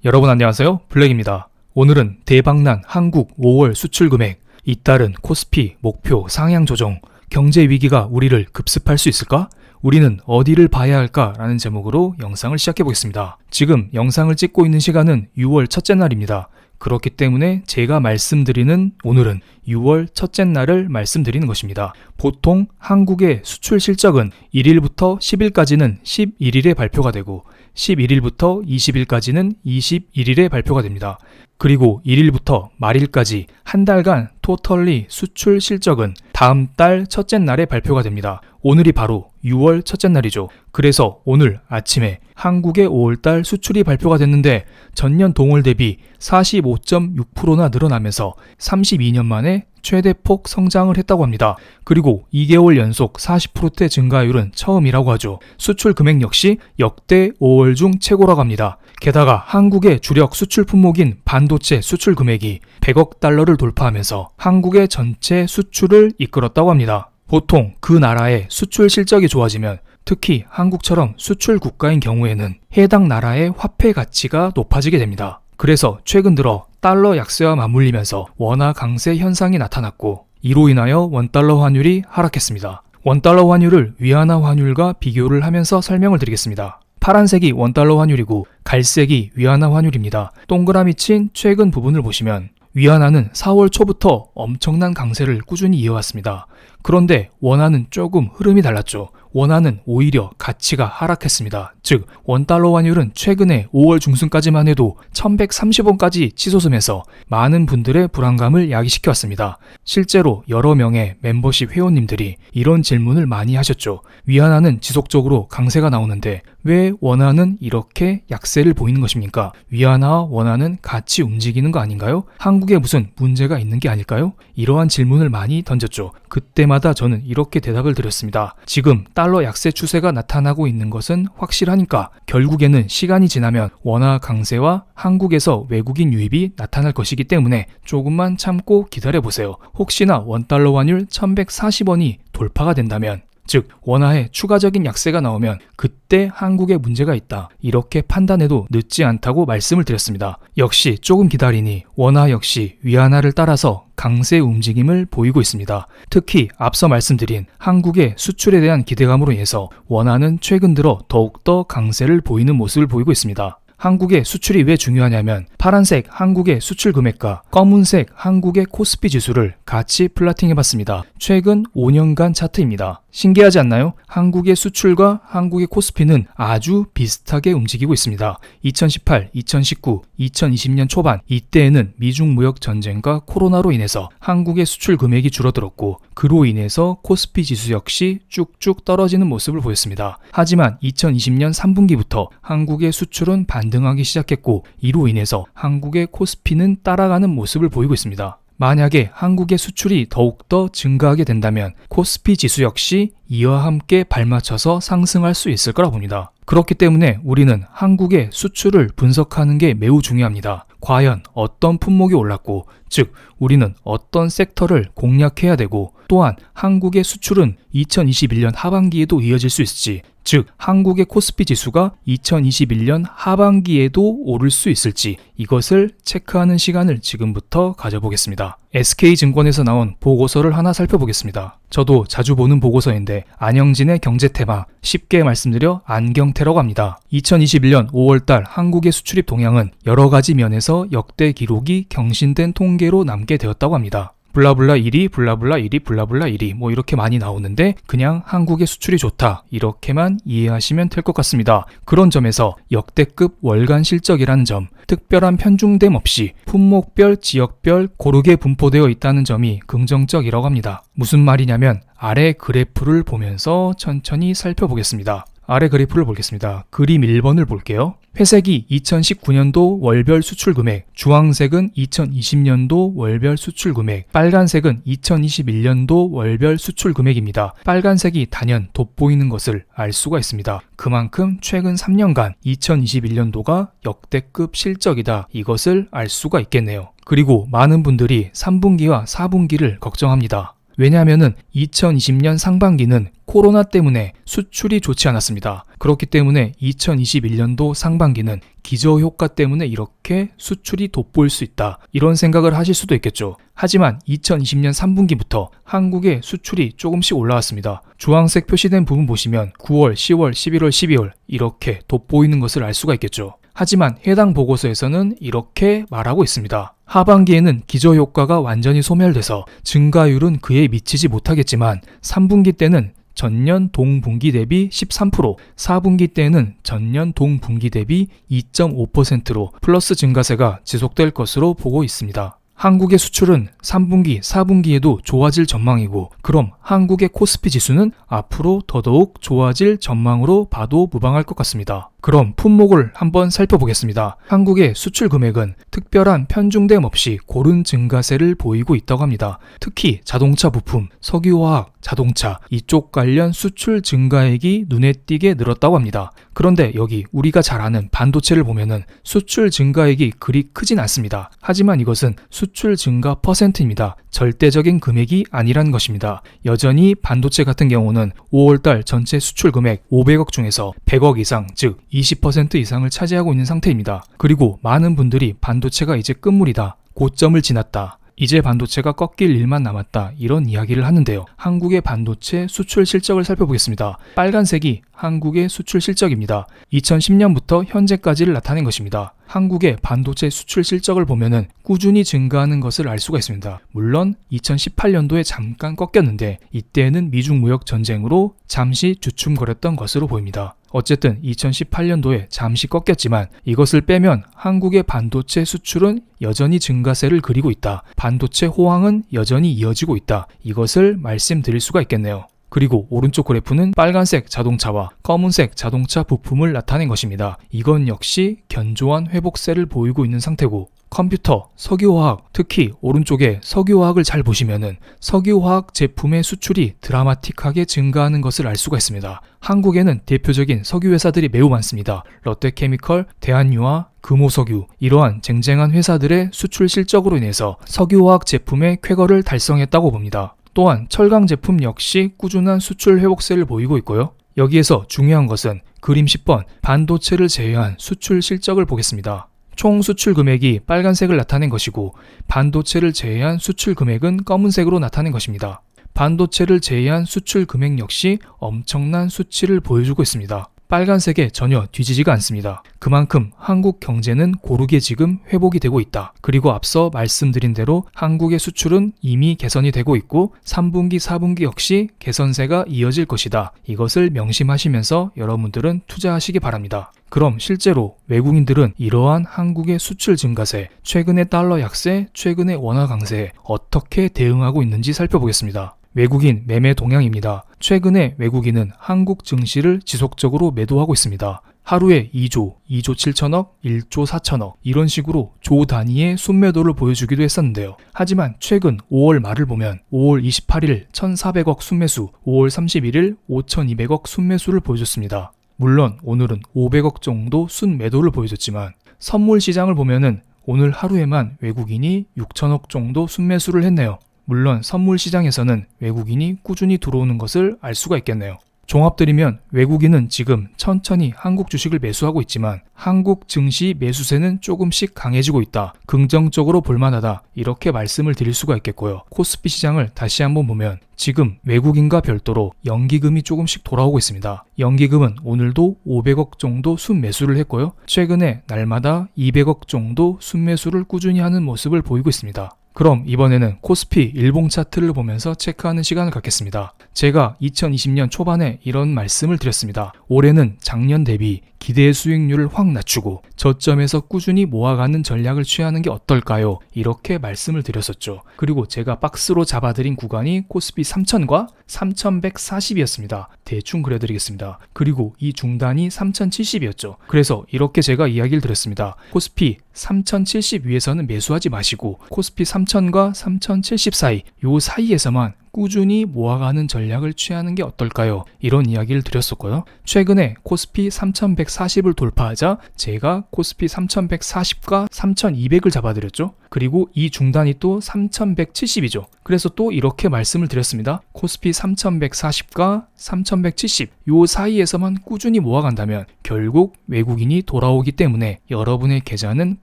여러분 안녕하세요. 블랙입니다. 오늘은 대박난 한국 5월 수출 금액, 잇따른 코스피 목표 상향 조정, 경제 위기가 우리를 급습할 수 있을까? 우리는 어디를 봐야 할까? 라는 제목으로 영상을 시작해 보겠습니다. 지금 영상을 찍고 있는 시간은 6월 첫째 날입니다. 그렇기 때문에 제가 말씀드리는 오늘은 6월 첫째 날을 말씀드리는 것입니다. 보통 한국의 수출 실적은 1일부터 10일까지는 11일에 발표가 되고 11일부터 20일까지는 21일에 발표가 됩니다. 그리고 1일부터 말일까지 한 달간 토털리 수출 실적은 다음 달 첫째 날에 발표가 됩니다. 오늘이 바로 6월 첫째 날이죠. 그래서 오늘 아침에 한국의 5월달 수출이 발표가 됐는데 전년 동월 대비 45.6%나 늘어나면서 32년 만에 최대폭 성장을 했다고 합니다. 그리고 2개월 연속 40%대 증가율은 처음이라고 하죠. 수출 금액 역시 역대 5월 중 최고라고 합니다. 게다가 한국의 주력 수출 품목인 반도체 수출 금액이 100억 달러를 돌파하면서 한국의 전체 수출을 이끌었다고 합니다. 보통 그 나라의 수출 실적이 좋아지면 특히 한국처럼 수출 국가인 경우에는 해당 나라의 화폐 가치가 높아지게 됩니다. 그래서 최근 들어 달러 약세와 맞물리면서 원화 강세 현상이 나타났고 이로 인하여 원달러 환율이 하락했습니다. 원달러 환율을 위안화 환율과 비교를 하면서 설명을 드리겠습니다. 파란색이 원달러 환율이고 갈색이 위안화 환율입니다. 동그라미 친 최근 부분을 보시면 위안화는 4월 초부터 엄청난 강세를 꾸준히 이어왔습니다. 그런데 원화는 조금 흐름이 달랐죠. 원화는 오히려 가치가 하락했습니다. 즉 원달러 환율은 최근에 5월 중순까지만 해도 1130원까지 치솟으면서 많은 분들의 불안감을 야기시켜왔습니다. 실제로 여러 명의 멤버십 회원님들이 이런 질문을 많이 하셨죠. 위안화는 지속적으로 강세가 나오는데 왜 원화는 이렇게 약세를 보이는 것입니까? 위안화와 원화는 같이 움직이는 거 아닌가요? 한국에 무슨 문제가 있는 게 아닐까요? 이러한 질문을 많이 던졌죠. 그때마다 저는 이렇게 대답을 드렸습니다. 지금 달러 약세 추세가 나타나고 있는 것은 확실하니까 결국에는 시간이 지나면 원화 강세와 한국에서 외국인 유입이 나타날 것이기 때문에 조금만 참고 기다려보세요. 혹시나 원달러 환율 1140원이 돌파가 된다면 즉 원화에 추가적인 약세가 나오면 그때 한국에 문제가 있다. 이렇게 판단해도 늦지 않다고 말씀을 드렸습니다. 역시 조금 기다리니 원화 역시 위안화를 따라서 강세 움직임을 보이고 있습니다. 특히 앞서 말씀드린 한국의 수출에 대한 기대감으로 인해서 원화는 최근 들어 더욱더 강세를 보이는 모습을 보이고 있습니다. 한국의 수출이 왜 중요하냐면 파란색 한국의 수출 금액과 검은색 한국의 코스피 지수를 같이 플라팅해봤습니다. 최근 5년간 차트입니다. 신기하지 않나요? 한국의 수출과 한국의 코스피는 아주 비슷하게 움직이고 있습니다. 2018, 2019, 2020년 초반 이때에는 미중 무역 전쟁과 코로나로 인해서 한국의 수출 금액이 줄어들었고 그로 인해서 코스피 지수 역시 쭉쭉 떨어지는 모습을 보였습니다. 하지만 2020년 3분기부터 한국의 수출은 반등하기 시작했고 이로 인해서 한국의 코스피는 따라가는 모습을 보이고 있습니다. 만약에 한국의 수출이 더욱더 증가하게 된다면 코스피 지수 역시 이와 함께 발맞춰서 상승할 수 있을 거라 봅니다. 그렇기 때문에 우리는 한국의 수출을 분석하는 게 매우 중요합니다. 과연 어떤 품목이 올랐고, 즉 우리는 어떤 섹터를 공략해야 되고 또한 한국의 수출은 2021년 하반기에도 이어질 수 있을지, 즉 한국의 코스피 지수가 2021년 하반기에도 오를 수 있을지 이것을 체크하는 시간을 지금부터 가져보겠습니다. SK증권에서 나온 보고서를 하나 살펴보겠습니다. 저도 자주 보는 보고서인데 안영진의 경제테마, 쉽게 말씀드려 안경테라고 합니다. 2021년 5월달 한국의 수출입 동향은 여러 가지 면에서 역대 기록이 경신된 통계로 남게 되었다고 합니다. 블라블라 1위, 블라블라 1위, 블라블라 1위 뭐 이렇게 많이 나오는데 그냥 한국의 수출이 좋다 이렇게만 이해하시면 될 것 같습니다. 그런 점에서 역대급 월간 실적이라는 점, 특별한 편중됨 없이 품목별, 지역별 고르게 분포되어 있다는 점이 긍정적이라고 합니다. 무슨 말이냐면 아래 그래프를 보면서 천천히 살펴보겠습니다. 아래 그래프를 보겠습니다. 그림 1번을 볼게요. 회색이 2019년도 월별 수출 금액, 주황색은 2020년도 월별 수출 금액, 빨간색은 2021년도 월별 수출 금액입니다. 빨간색이 단연 돋보이는 것을 알 수가 있습니다. 그만큼 최근 3년간 2021년도가 역대급 실적이다. 이것을 알 수가 있겠네요. 그리고 많은 분들이 3분기와 4분기를 걱정합니다. 왜냐하면 2020년 상반기는 코로나 때문에 수출이 좋지 않았습니다. 그렇기 때문에 2021년도 상반기는 기저효과 때문에 이렇게 수출이 돋보일 수 있다. 이런 생각을 하실 수도 있겠죠. 하지만 2020년 3분기부터 한국의 수출이 조금씩 올라왔습니다. 주황색 표시된 부분 보시면 9월, 10월, 11월, 12월 이렇게 돋보이는 것을 알 수가 있겠죠. 하지만 해당 보고서에서는 이렇게 말하고 있습니다. 하반기에는 기저효과가 완전히 소멸돼서 증가율은 그에 미치지 못하겠지만 3분기 때는 전년 동분기 대비 13%, 4분기 때는 전년 동분기 대비 2.5%로 플러스 증가세가 지속될 것으로 보고 있습니다. 한국의 수출은 3분기, 4분기에도 좋아질 전망이고 그럼 한국의 코스피 지수는 앞으로 더더욱 좋아질 전망으로 봐도 무방할 것 같습니다. 그럼 품목을 한번 살펴보겠습니다. 한국의 수출 금액은 특별한 편중됨 없이 고른 증가세를 보이고 있다고 합니다. 특히 자동차 부품, 석유화학, 자동차 이쪽 관련 수출 증가액이 눈에 띄게 늘었다고 합니다. 그런데 여기 우리가 잘 아는 반도체를 보면은 수출 증가액이 그리 크진 않습니다. 하지만 이것은 수출 증가 퍼센트입니다. 절대적인 금액이 아니란 것입니다. 여전히 반도체 같은 경우는 5월달 전체 수출 금액 500억 중에서 100억 이상, 즉 20% 이상을 차지하고 있는 상태입니다. 그리고 많은 분들이 반도체가 이제 끝물이다, 고점을 지났다, 이제 반도체가 꺾일 일만 남았다 이런 이야기를 하는데요. 한국의 반도체 수출 실적을 살펴보겠습니다. 빨간색이 한국의 수출 실적입니다. 2010년부터 현재까지를 나타낸 것입니다. 한국의 반도체 수출 실적을 보면은 꾸준히 증가하는 것을 알 수가 있습니다. 물론 2018년도에 잠깐 꺾였는데 이때는 미중 무역 전쟁으로 잠시 주춤거렸던 것으로 보입니다. 어쨌든 2018년도에 잠시 꺾였지만 이것을 빼면 한국의 반도체 수출은 여전히 증가세를 그리고 있다. 반도체 호황은 여전히 이어지고 있다. 이것을 말씀드릴 수가 있겠네요. 그리고 오른쪽 그래프는 빨간색 자동차와 검은색 자동차 부품을 나타낸 것입니다. 이건 역시 견조한 회복세를 보이고 있는 상태고 컴퓨터, 석유화학, 특히 오른쪽에 석유화학을 잘 보시면은 석유화학 제품의 수출이 드라마틱하게 증가하는 것을 알 수가 있습니다. 한국에는 대표적인 석유 회사들이 매우 많습니다. 롯데케미컬, 대한유화, 금호석유 이러한 쟁쟁한 회사들의 수출 실적으로 인해서 석유화학 제품의 쾌거를 달성했다고 봅니다. 또한 철강 제품 역시 꾸준한 수출 회복세를 보이고 있고요. 여기에서 중요한 것은 그림 10번 반도체를 제외한 수출 실적을 보겠습니다. 총 수출 금액이 빨간색을 나타낸 것이고 반도체를 제외한 수출 금액은 검은색으로 나타낸 것입니다. 반도체를 제외한 수출 금액 역시 엄청난 수치를 보여주고 있습니다. 빨간색에 전혀 뒤지지가 않습니다. 그만큼 한국 경제는 고르게 지금 회복이 되고 있다. 그리고 앞서 말씀드린 대로 한국의 수출은 이미 개선이 되고 있고 3분기, 4분기 역시 개선세가 이어질 것이다. 이것을 명심하시면서 여러분들은 투자하시기 바랍니다. 그럼 실제로 외국인들은 이러한 한국의 수출 증가세, 최근의 달러 약세, 최근의 원화 강세에 어떻게 대응하고 있는지 살펴보겠습니다. 외국인 매매 동향입니다. 최근에 외국인은 한국 증시를 지속적으로 매도하고 있습니다. 하루에 2조, 2조 7천억, 1조 4천억 이런 식으로 조 단위의 순매도를 보여주기도 했었는데요. 하지만 최근 5월 말을 보면 5월 28일 1,400억 순매수, 5월 31일 5,200억 순매수를 보여줬습니다. 물론 오늘은 500억 정도 순매도를 보여줬지만 선물 시장을 보면은 오늘 하루에만 외국인이 6천억 정도 순매수를 했네요. 물론 선물 시장에서는 외국인이 꾸준히 들어오는 것을 알 수가 있겠네요. 종합드리면 외국인은 지금 천천히 한국 주식을 매수하고 있지만 한국 증시 매수세는 조금씩 강해지고 있다. 긍정적으로 볼만하다. 이렇게 말씀을 드릴 수가 있겠고요. 코스피 시장을 다시 한번 보면 지금 외국인과 별도로 연기금이 조금씩 돌아오고 있습니다. 연기금은 오늘도 500억 정도 순매수를 했고요. 최근에 날마다 200억 정도 순매수를 꾸준히 하는 모습을 보이고 있습니다. 그럼 이번에는 코스피 일봉 차트를 보면서 체크하는 시간을 갖겠습니다. 제가 2020년 초반에 이런 말씀을 드렸습니다. 올해는 작년 대비 기대 수익률을 확 낮추고 저점에서 꾸준히 모아가는 전략을 취하는 게 어떨까요? 이렇게 말씀을 드렸었죠. 그리고 제가 박스로 잡아드린 구간이 코스피 3000과 3140이었습니다. 대충 그려드리겠습니다. 그리고 이 중단이 3070이었죠. 그래서 이렇게 제가 이야기를 드렸습니다. 코스피 3070 위에서는 매수하지 마시고 코스피 3000과 3070 사이, 요 사이에서만 꾸준히 모아가는 전략을 취하는 게 어떨까요? 이런 이야기를 드렸었고요. 최근에 코스피 3140을 돌파하자 제가 코스피 3140과 3200을 잡아드렸죠. 그리고 이 중단이 또 3170이죠. 그래서 또 이렇게 말씀을 드렸습니다. 코스피 3140과 3170 요 사이에서만 꾸준히 모아간다면 결국 외국인이 돌아오기 때문에 여러분의 계좌는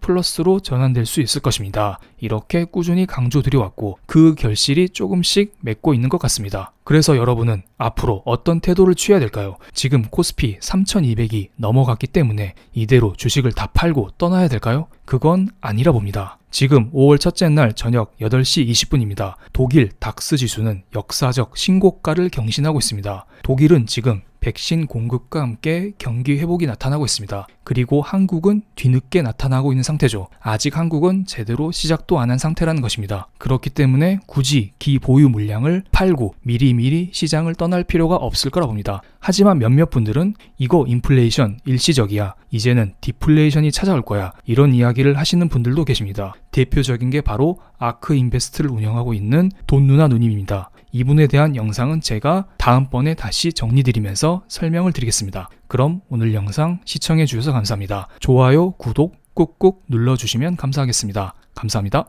플러스로 전환될 수 있을 것입니다. 이렇게 꾸준히 강조드려왔고 그 결실이 조금씩 맺고 있는 것 같습니다. 그래서 여러분은 앞으로 어떤 태도를 취해야 될까요? 지금 코스피 3200이 넘어갔기 때문에 이대로 주식을 다 팔고 떠나야 될까요? 그건 아니라 봅니다. 지금 5월 첫째 날 저녁 8시 20분입니다. 독일 닥스 지수는 역사적 신고가를 경신하고 있습니다. 독일은 지금 백신 공급과 함께 경기 회복이 나타나고 있습니다. 그리고 한국은 뒤늦게 나타나고 있는 상태죠. 아직 한국은 제대로 시작도 안 한 상태라는 것입니다. 그렇기 때문에 굳이 기보유 물량을 팔고 미리미리 시장을 떠날 필요가 없을 거라 봅니다. 하지만 몇몇 분들은 이거 인플레이션 일시적이야. 이제는 디플레이션이 찾아올 거야. 이런 이야기를 하시는 분들도 계십니다. 대표적인 게 바로 아크 인베스트를 운영하고 있는 돈누나 누님입니다. 이분에 대한 영상은 제가 다음번에 다시 정리드리면서 설명을 드리겠습니다. 그럼 오늘 영상 시청해 주셔서 감사합니다. 좋아요, 구독 꾹꾹 눌러주시면 감사하겠습니다. 감사합니다.